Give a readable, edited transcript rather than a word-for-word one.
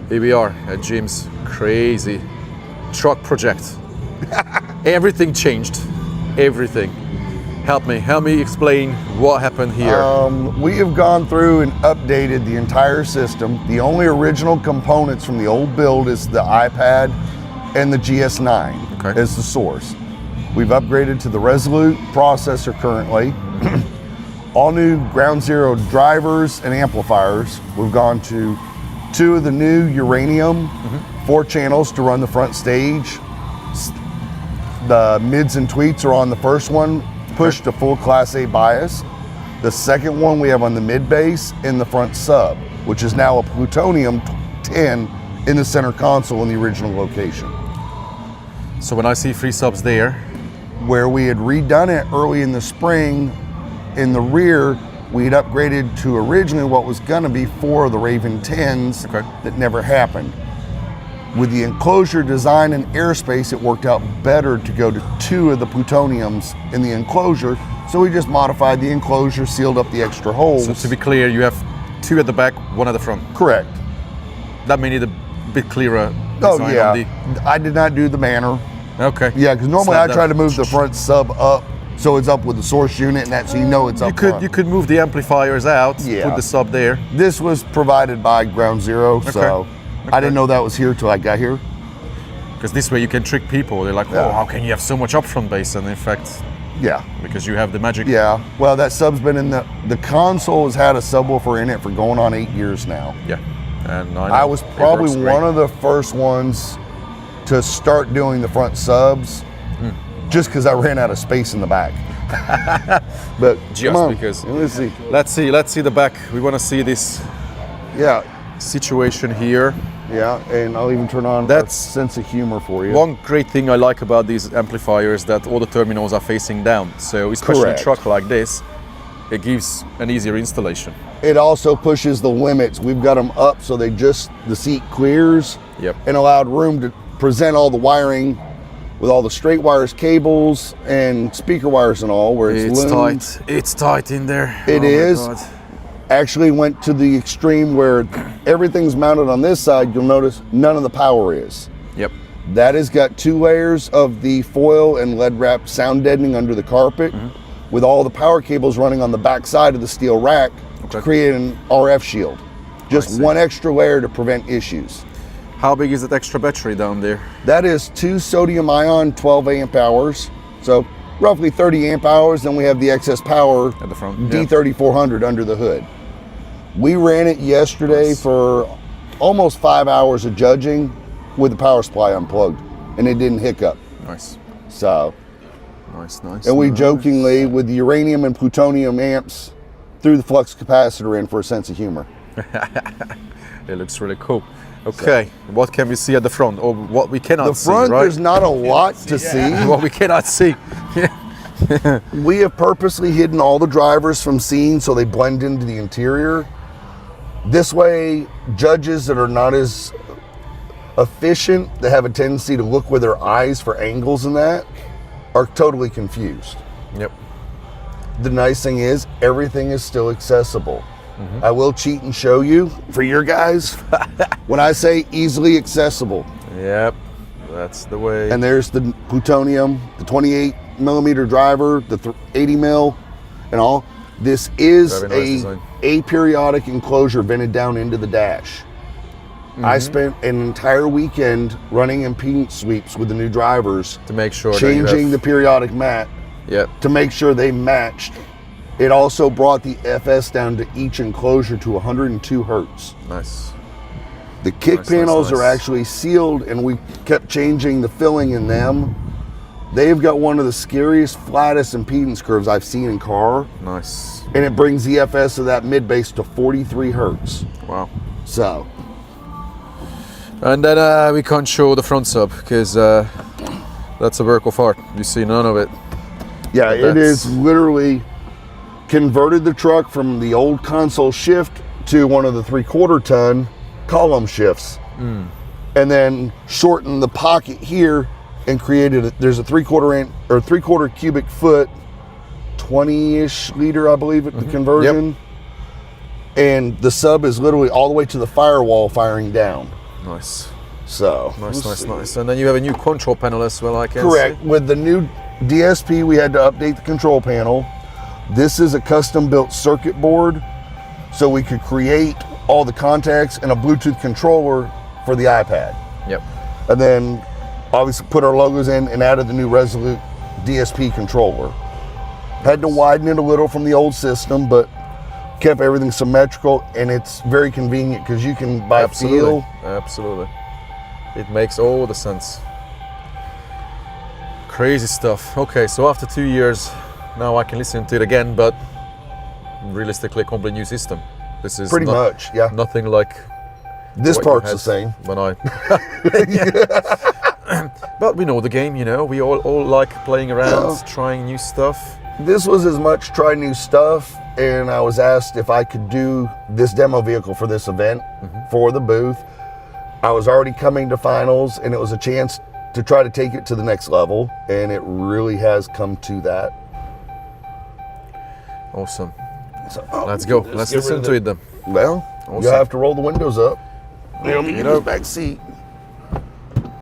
Here we are at Jim's crazy truck project. Everything changed. Everything. Help me explain what happened here. We have gone through and updated the entire system. The only original components from the old build is the iPad and the GS9 as the source. We've upgraded to the Resolute processor currently. All new ground zero drivers and amplifiers. We've gone to 2 of the new uranium 4 channels to run the front stage. The mids and tweets are on the first one, pushed to full Class A bias. The second one we have on the mid bass in the front sub, which is now a plutonium 10 in the center console in the original location. So when I see 3 subs there, where we had redone it early in the spring, in the rear, we had upgraded to originally what was gonna be 4 of the Raven 10s that never happened. With the enclosure design and airspace, it worked out better to go to 2 of the plutoniums in the enclosure. So we just modified the enclosure, sealed up the extra holes. so to be clear, you have 2 at the back, 1 at the front. Correct. That made it a bit clearer. Oh yeah, I did not do the banner. Okay. Yeah, because normally I try to move the front sub up so it's up with the source unit and that, so you know it's up front. You could move the amplifiers out, Yeah. put the sub there. This was provided by Ground Zero, so I didn't know that was here till I got here. Because this way you can trick people. They're like, oh, how can you have so much upfront bass? And in fact, because you have the magic. Yeah, well, that sub's been in the console has had a subwoofer in it for going on 8 years now. Yeah, and I was probably one of the first ones to start doing the front subs, just because I ran out of space in the back. But just because. Let's see the back. We want to see this situation here. Yeah, and I'll even turn on that sense of humor for you. One great thing I like about these amplifiers that all the terminals are facing down. So especially a truck like this, it gives an easier installation. It also pushes the limits. We've got them up so the seat clears and allowed room to present all the wiring with all the straight wires, cables, and speaker wires and all, where it's tight. It's tight in there. It is. Actually went to the extreme where everything's mounted on this side. You'll notice none of the power is. Yep. That has got 2 layers of the foil and lead wrapped sound deadening under the carpet, with all the power cables running on the back side of the steel rack to create an RF shield. Just 1 extra layer to prevent issues. How big is that extra battery down there? That is 2 sodium ion 12 amp hours. So roughly 30 amp hours. Then we have the excess power at the front, D3400 under the hood. We ran it yesterday for almost 5 hours of judging with the power supply unplugged, and it didn't hiccup. Nice. So. Nice. And we jokingly, with the uranium and plutonium amps, threw the flux capacitor in for a sense of humor. It looks really cool. Okay, what can we see at the front, or what we cannot see? The front, there's not a lot to see. What we cannot see. We have purposely hidden all the drivers from seeing so they blend into the interior. This way, judges that are not as efficient, that have a tendency to look with their eyes for angles and that, are totally confused. Yep. The nice thing is, everything is still accessible. I will cheat and show you, for your guys, when I say easily accessible. Yep, that's the way. And there's the plutonium, the 28 millimeter driver, the 80 mil, and all. This is a aperiodic enclosure vented down into the dash. I spent an entire weekend running impedance sweeps with the new drivers to make sure changing the periodic mat to make sure they matched. It also brought the FS down to each enclosure to 102 hertz. Nice. The kick panels are actually sealed, and we kept changing the filling in them. They've got one of the scariest, flattest impedance curves I've seen in car. Nice. And it brings the FS of that mid bass to 43 hertz. Wow. So. And then we can't show the front sub because that's a work of art. You see none of it. Yeah, it is literally converted the truck from the old console shift to one of the 3/4 ton column shifts, and then shortened the pocket here and created there's a 3/4 inch or 3/4 cubic foot, 20-ish liter, I believe, at the conversion. And the sub is literally all the way to the firewall firing down. Nice. So Nice. And then you have a new control panel as well, I can correct. see. With the new DSP, we had to update the control panel. This is a custom built circuit board, so we could create all the contacts and a Bluetooth controller for the iPad. Yep. And then obviously put our logos in and added the new Resolute DSP controller. Had to widen it a little from the old system, but kept everything symmetrical, and it's very convenient because you can buy feel. Absolutely. It makes all the sense. Crazy stuff. Okay, so after 2 years, now I can listen to it again, but realistically, a complete new system. This is pretty much, yeah. Nothing like this part's the same. When I, but we know the game, you know. We all like playing around, trying new stuff. This was as much try new stuff, and I was asked if I could do this demo vehicle for this event, for the booth. I was already coming to finals, and it was a chance to try to take it to the next level, and it really has come to that. Awesome. So, let's go. Let's listen to it then. Well, awesome. you'll have to roll the windows up. You know, back seat.